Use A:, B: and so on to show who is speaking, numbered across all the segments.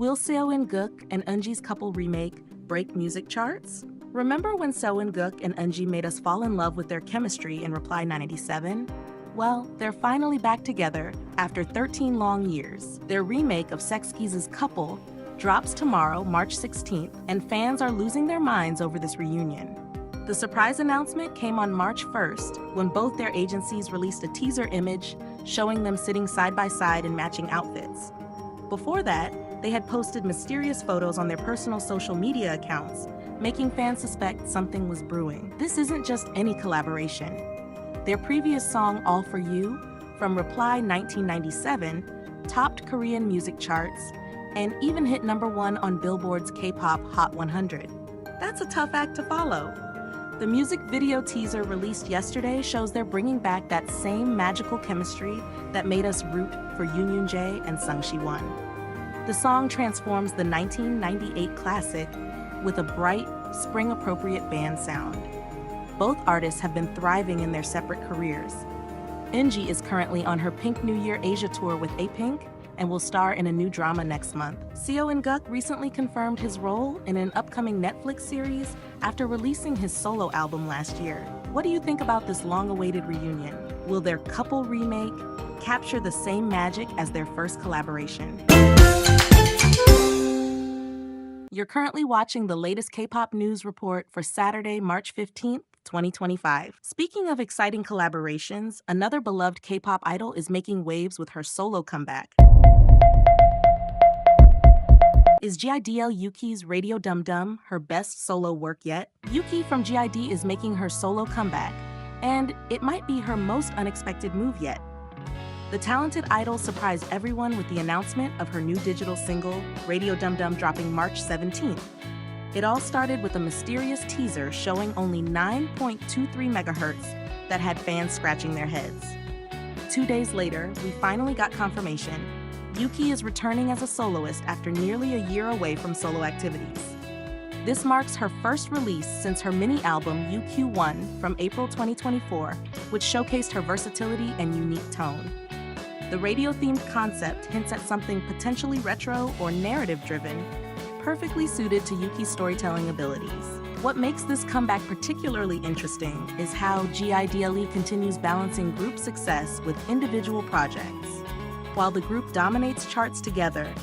A: Will Seo and Guk and Eunji's couple remake break music charts? Remember when Seo and Guk and Eunji made us fall in love with their chemistry in Reply 97? Well, they're finally back together after 13 long years. Their remake of Sex Keys' Couple drops tomorrow, March 16th, and fans are losing their minds over this reunion. The surprise announcement came on March 1st when both their agencies released a teaser image showing them sitting side by side in matching outfits. Before that, they had posted mysterious photos on their personal social media accounts, making fans suspect something was brewing. This isn't just any collaboration. Their previous song, All For You, from Reply 1997, topped Korean music charts and even hit #1 on Billboard's K-pop Hot 100. That's a tough act to follow. The music video teaser released yesterday shows they're bringing back that same magical chemistry that made us root for Yoon Jae and Sung Si-won. The song transforms the 1998 classic with a bright, spring-appropriate band sound. Both artists have been thriving in their separate careers. Eunji is currently on her Pink New Year Asia tour with A-Pink and will star in a new drama next month. Seo and Guk recently confirmed his role in an upcoming Netflix series after releasing his solo album last year. What do you think about this long-awaited reunion? Will their couple remake capture the same magic as their first collaboration? You're currently watching the latest K-pop news report for Saturday, March 15th, 2025. Speaking of exciting collaborations, another beloved K-pop idol is making waves with her solo comeback. Is I-DLE Yuqi's Radio Dum Dum her best solo work yet? Yuqi from I-DLE is making her solo comeback, and it might be her most unexpected move yet. The talented idol surprised everyone with the announcement of her new digital single, Radio Dum Dum, dropping March 17th. It all started with a mysterious teaser showing only 9.23 megahertz that had fans scratching their heads. 2 days later, we finally got confirmation. Yuqi is returning as a soloist after nearly a year away from solo activities. This marks her first release since her mini-album UQ1 from April 2024, which showcased her versatility and unique tone. The radio-themed concept hints at something potentially retro or narrative-driven, perfectly suited to Yuqi's storytelling abilities. What makes this comeback particularly interesting is how I-DLE continues balancing group success with individual projects. While the group dominates charts together,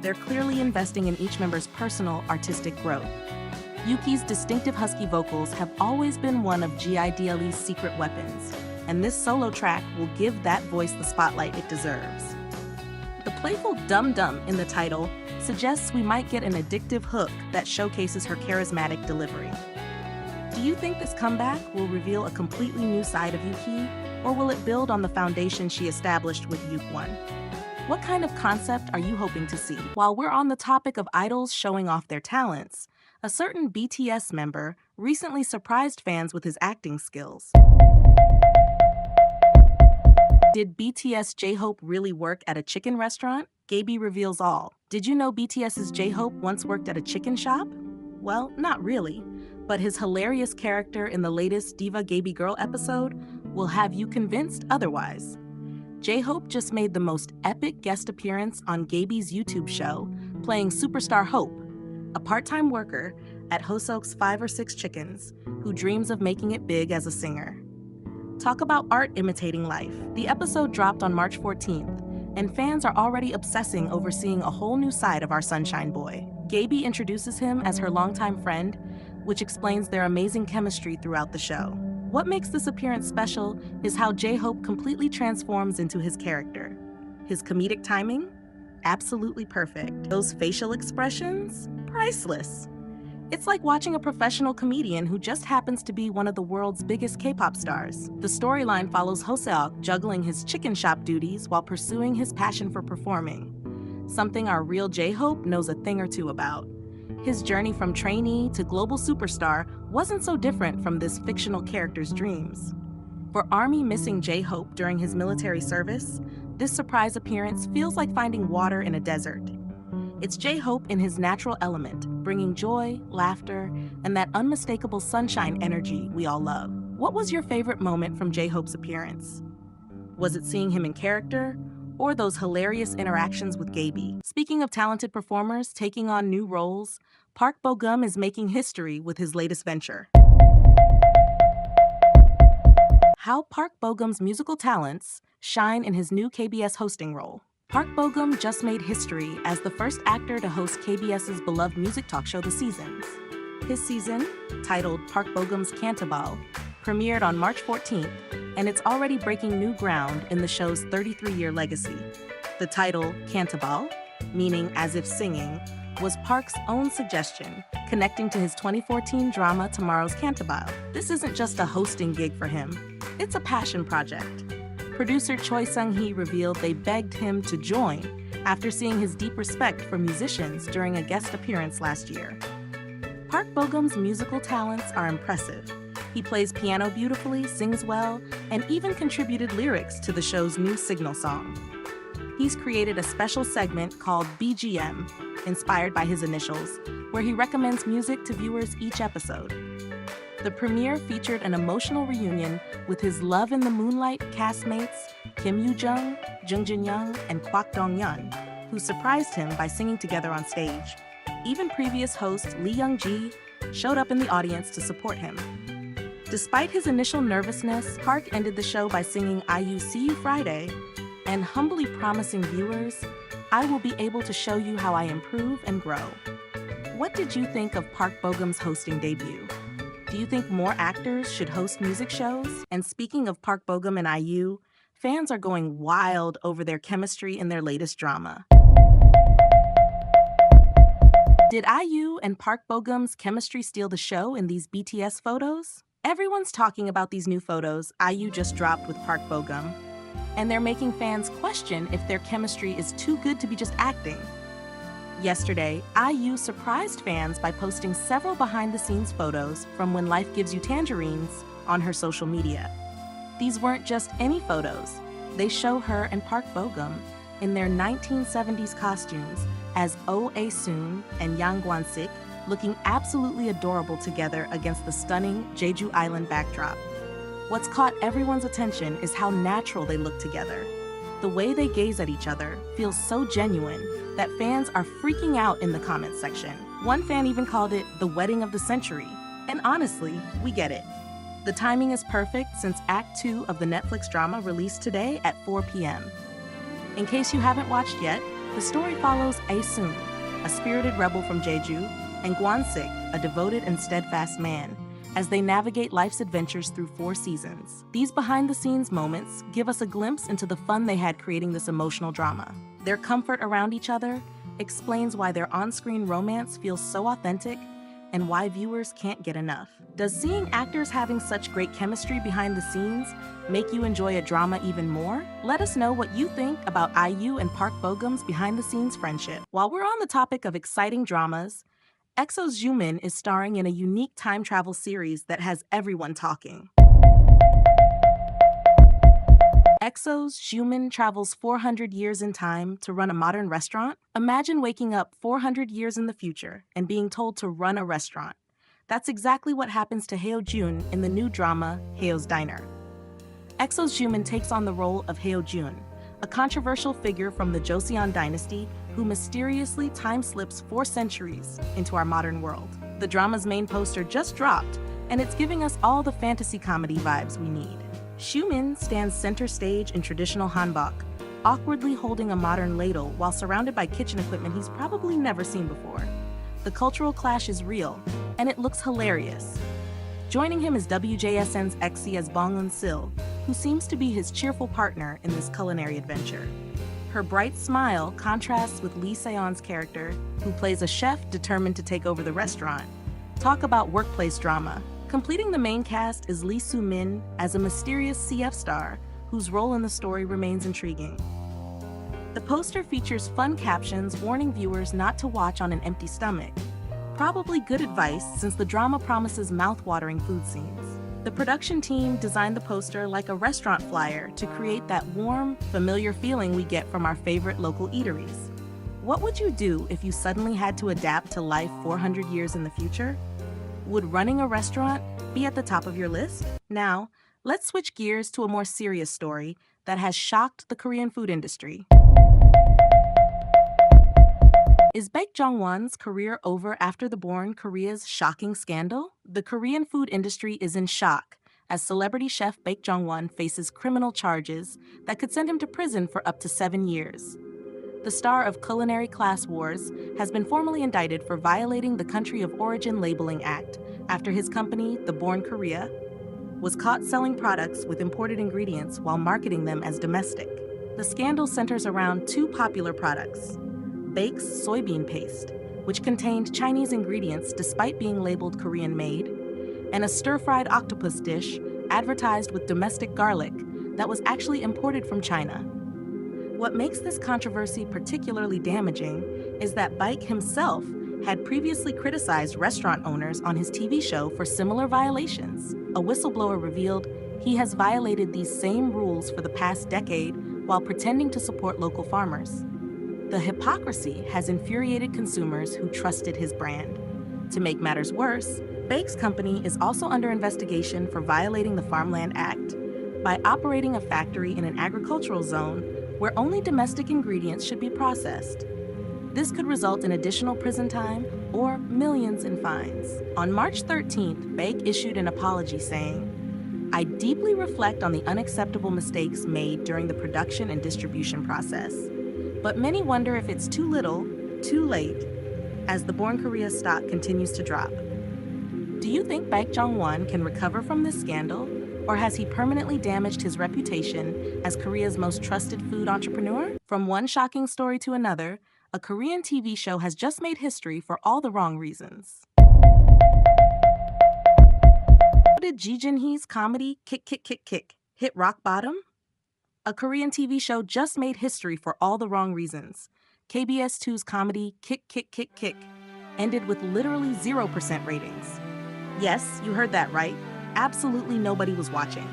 A: they're clearly investing in each member's personal artistic growth. Yuqi's distinctive husky vocals have always been one of I-DLE's secret weapons, and this solo track will give that voice the spotlight it deserves. The playful dum-dum in the title suggests we might get an addictive hook that showcases her charismatic delivery. Do you think this comeback will reveal a completely new side of Yuqi, or will it build on the foundation she established with UQ1? What kind of concept are you hoping to see? While we're on the topic of idols showing off their talents, a certain BTS member recently surprised fans with his acting skills. Did BTS J-Hope really work at a chicken restaurant? Gaby reveals all. Did you know BTS's J-Hope once worked at a chicken shop? Well, not really, but his hilarious character in the latest Diva Gaby Girl episode will have you convinced otherwise. J-Hope just made the most epic guest appearance on Gaby's YouTube show, playing Superstar Hope, a part-time worker at Hoseok's 5 or 6 chickens who dreams of making it big as a singer. Talk about art imitating life. The episode dropped on March 14th, and fans are already obsessing over seeing a whole new side of our sunshine boy. Gaby introduces him as her longtime friend, which explains their amazing chemistry throughout the show. What makes this appearance special is how J-Hope completely transforms into his character. His comedic timing? Absolutely perfect. Those facial expressions? Priceless. It's like watching a professional comedian who just happens to be one of the world's biggest K-pop stars. The storyline follows Hoseok juggling his chicken shop duties while pursuing his passion for performing, something our real J-Hope knows a thing or two about. His journey from trainee to global superstar wasn't so different from this fictional character's dreams. For ARMY missing J-Hope during his military service, this surprise appearance feels like finding water in a desert. It's J-Hope in his natural element, bringing joy, laughter, and that unmistakable sunshine energy we all love. What was your favorite moment from J-Hope's appearance? Was it seeing him in character, or those hilarious interactions with Gaby. Speaking of talented performers taking on new roles, Park Bo-gum is making history with his latest venture. How Park Bo-gum's musical talents shine in his new KBS hosting role. Park Bo-gum just made history as the first actor to host KBS's beloved music talk show The Seasons. His season, titled Park Bo-gum's Cantabal, premiered on March 14th, and it's already breaking new ground in the show's 33-year legacy. The title, Cantabal, meaning as if singing, was Park's own suggestion, connecting to his 2014 drama Tomorrow's Cantabile. This isn't just a hosting gig for him, it's a passion project. Producer Choi Sung-hee revealed they begged him to join after seeing his deep respect for musicians during a guest appearance last year. Park Bo-gum's musical talents are impressive. He plays piano beautifully, sings well, and even contributed lyrics to the show's new signal song. He's created a special segment called BGM, inspired by his initials, where he recommends music to viewers each episode. The premiere featured an emotional reunion with his Love in the Moonlight castmates Kim Yoo-jung, Jung Jin-young, and Kwak Dong-yeon, who surprised him by singing together on stage. Even previous host Lee Young-ji showed up in the audience to support him. Despite his initial nervousness, Park ended the show by singing IU See You Friday and humbly promising viewers, "I will be able to show you how I improve and grow." What did you think of Park Bo-gum's hosting debut? Do you think more actors should host music shows? And speaking of Park Bo-gum and IU, fans are going wild over their chemistry in their latest drama. Did IU and Park Bo-gum's chemistry steal the show in these BTS photos? Everyone's talking about these new photos IU just dropped with Park Bo-gum, and they're making fans question if their chemistry is too good to be just acting. Yesterday, IU surprised fans by posting several behind-the-scenes photos from When Life Gives You Tangerines on her social media. These weren't just any photos. They show her and Park Bo-gum in their 1970s costumes as Oh Ae-soon and Yang Gwan-sik, looking absolutely adorable together against the stunning Jeju Island backdrop. What's caught everyone's attention is how natural they look together. The way they gaze at each other feels so genuine that fans are freaking out in the comments section. One fan even called it the wedding of the century. And honestly, we get it. The timing is perfect since Act 2 of the Netflix drama released today at 4 p.m. In case you haven't watched yet, the story follows Ae-soon, a spirited rebel from Jeju, and Gwan-sik, a devoted and steadfast man, as they navigate life's adventures through 4 seasons. These behind-the-scenes moments give us a glimpse into the fun they had creating this emotional drama. Their comfort around each other explains why their on-screen romance feels so authentic and why viewers can't get enough. Does seeing actors having such great chemistry behind the scenes make you enjoy a drama even more? Let us know what you think about IU and Park Bo-gum's behind-the-scenes friendship. While we're on the topic of exciting dramas, EXO's Jimin is starring in a unique time travel series that has everyone talking. EXO's Jimin travels 400 years in time to run a modern restaurant. Imagine waking up 400 years in the future and being told to run a restaurant. That's exactly what happens to Heo-jun in the new drama, Heo's Diner. EXO's Jimin takes on the role of Heo-jun, a controversial figure from the Joseon dynasty who mysteriously time-slips 4 centuries into our modern world. The drama's main poster just dropped, and it's giving us all the fantasy comedy vibes we need. Jimin stands center stage in traditional hanbok, awkwardly holding a modern ladle while surrounded by kitchen equipment he's probably never seen before. The cultural clash is real, and it looks hilarious. Joining him is WJSN's Exie as Bong Eun-sil, who seems to be his cheerful partner in this culinary adventure. Her bright smile contrasts with Lee Se-yeon's character, who plays a chef determined to take over the restaurant. Talk about workplace drama. Completing the main cast is Lee Soo-min as a mysterious CF star whose role in the story remains intriguing. The poster features fun captions warning viewers not to watch on an empty stomach. Probably good advice since the drama promises mouth-watering food scenes. The production team designed the poster like a restaurant flyer to create that warm, familiar feeling we get from our favorite local eateries. What would you do if you suddenly had to adapt to life 400 years in the future? Would running a restaurant be at the top of your list? Now, let's switch gears to a more serious story that has shocked the Korean food industry. Is Baek Jong-won's career over after TheBorn, Korea's shocking scandal? The Korean food industry is in shock as celebrity chef Baek Jong-won faces criminal charges that could send him to prison for up to 7 years. The star of Culinary Class Wars has been formally indicted for violating the Country of Origin Labeling Act after his company, TheBorn Korea, was caught selling products with imported ingredients while marketing them as domestic. The scandal centers around two popular products: Baek's soybean paste, which contained Chinese ingredients despite being labeled Korean-made, and a stir-fried octopus dish advertised with domestic garlic that was actually imported from China. What makes this controversy particularly damaging is that Baek himself had previously criticized restaurant owners on his TV show for similar violations. A whistleblower revealed he has violated these same rules for the past decade while pretending to support local farmers. The hypocrisy has infuriated consumers who trusted his brand. To make matters worse, Baek's company is also under investigation for violating the Farmland Act by operating a factory in an agricultural zone where only domestic ingredients should be processed. This could result in additional prison time or millions in fines. On March 13th, Baek issued an apology saying, "I deeply reflect on the unacceptable mistakes made during the production and distribution process. But many wonder if it's too little, too late, as TheBorn Korea stock continues to drop." Do you think Baek Jong-won can recover from this scandal, or has he permanently damaged his reputation as Korea's most trusted food entrepreneur? From one shocking story to another, a Korean TV show has just made history for all the wrong reasons. Did Jin-hee's comedy Kick Kick Kick Kick hit rock bottom? A Korean TV show just made history for all the wrong reasons. KBS 2's comedy Kick Kick Kick Kick ended with literally 0% ratings. Yes, you heard that right. Absolutely nobody was watching.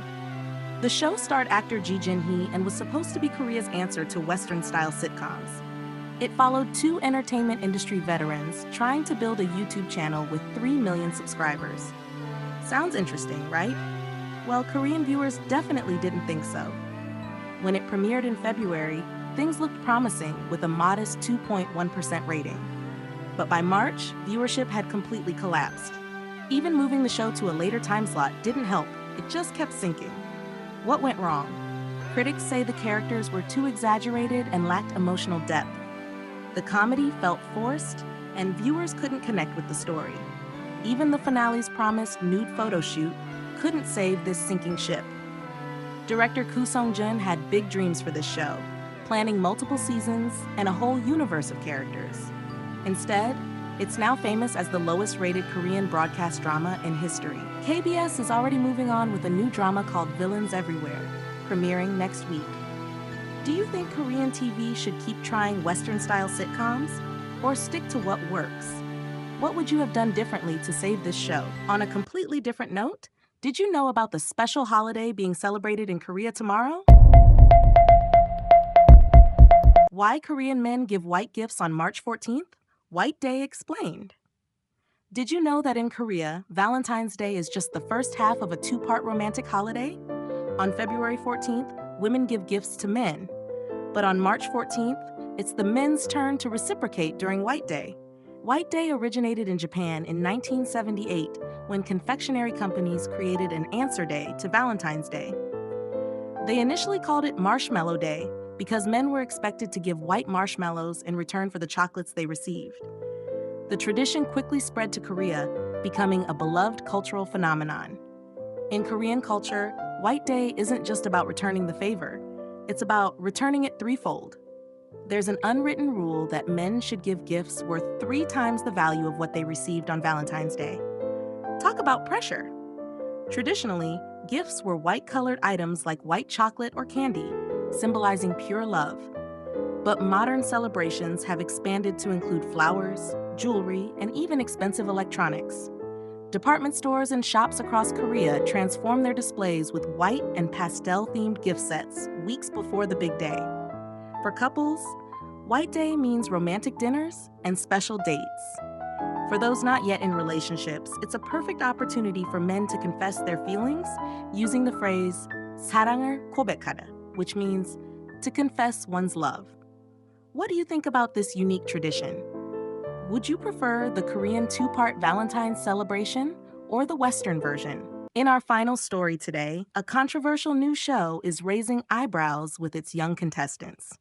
A: The show starred actor Jin-hee and was supposed to be Korea's answer to Western-style sitcoms. It followed two entertainment industry veterans trying to build a YouTube channel with 3 million subscribers. Sounds interesting, right? Well, Korean viewers definitely didn't think so. When it premiered in February, things looked promising with a modest 2.1% rating. But by March, viewership had completely collapsed. Even moving the show to a later time slot didn't help, it just kept sinking. What went wrong? Critics say the characters were too exaggerated and lacked emotional depth. The comedy felt forced, and viewers couldn't connect with the story. Even the finale's promised nude photo shoot couldn't save this sinking ship. Director Koo Sung-jun had big dreams for this show, planning multiple seasons and a whole universe of characters. Instead, it's now famous as the lowest-rated Korean broadcast drama in history. KBS is already moving on with a new drama called Villains Everywhere, premiering next week. Do you think Korean TV should keep trying Western-style sitcoms, or stick to what works? What would you have done differently to save this show? On a completely different note, did you know about the special holiday being celebrated in Korea tomorrow? Why Korean men give white gifts on March 14th? White Day explained. Did you know that in Korea, Valentine's Day is just the first half of a two-part romantic holiday? On February 14th, women give gifts to men. But on March 14th, it's the men's turn to reciprocate during White Day. White Day originated in Japan in 1978 when confectionery companies created an answer day to Valentine's Day. They initially called it Marshmallow Day because men were expected to give white marshmallows in return for the chocolates they received. The tradition quickly spread to Korea, becoming a beloved cultural phenomenon. In Korean culture, White Day isn't just about returning the favor, it's about returning it threefold. There's an unwritten rule that men should give gifts worth 3 times the value of what they received on Valentine's Day. Talk about pressure. Traditionally, gifts were white-colored items like white chocolate or candy, symbolizing pure love. But modern celebrations have expanded to include flowers, jewelry, and even expensive electronics. Department stores and shops across Korea transform their displays with white and pastel-themed gift sets weeks before the big day. For couples, White Day means romantic dinners and special dates. For those not yet in relationships, it's a perfect opportunity for men to confess their feelings using the phrase 사랑을 고백하다. which means to confess one's love. What do you think about this unique tradition? Would you prefer the Korean two-part Valentine's celebration or the Western version? In our final story today, a controversial new show is raising eyebrows with its young contestants.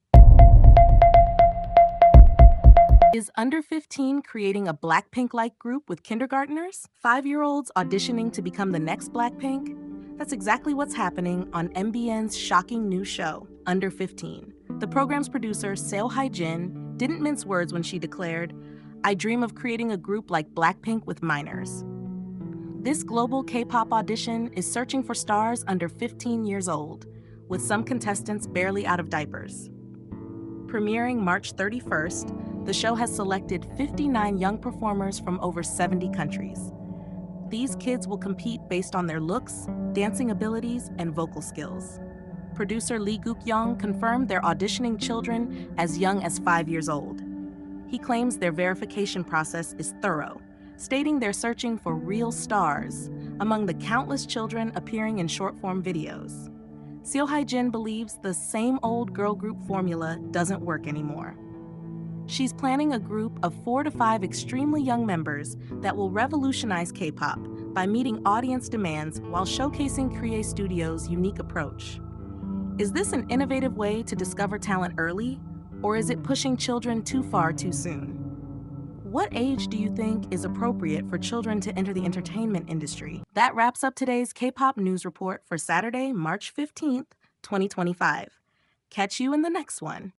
A: Is Under 15 creating a Blackpink-like group with kindergartners? 5-year-olds auditioning to become the next Blackpink? That's exactly what's happening on MBN's shocking new show, Under 15. The program's producer, Jin, didn't mince words when she declared, "I dream of creating a group like Blackpink with minors." This global K-pop audition is searching for stars under 15 years old, with some contestants barely out of diapers. Premiering March 31st, the show has selected 59 young performers from over 70 countries. These kids will compete based on their looks, dancing abilities, and vocal skills. Producer Lee Guk-young confirmed they're auditioning children as young as 5 years old. He claims their verification process is thorough, stating they're searching for real stars among the countless children appearing in short-form videos. Jin believes the same old girl group formula doesn't work anymore. She's planning a group of 4 to 5 extremely young members that will revolutionize K-pop by meeting audience demands while showcasing Korea Studio's unique approach. Is this an innovative way to discover talent early, or is it pushing children too far too soon? What age do you think is appropriate for children to enter the entertainment industry? That wraps up today's K-pop news report for Saturday, March 15th, 2025. Catch you in the next one.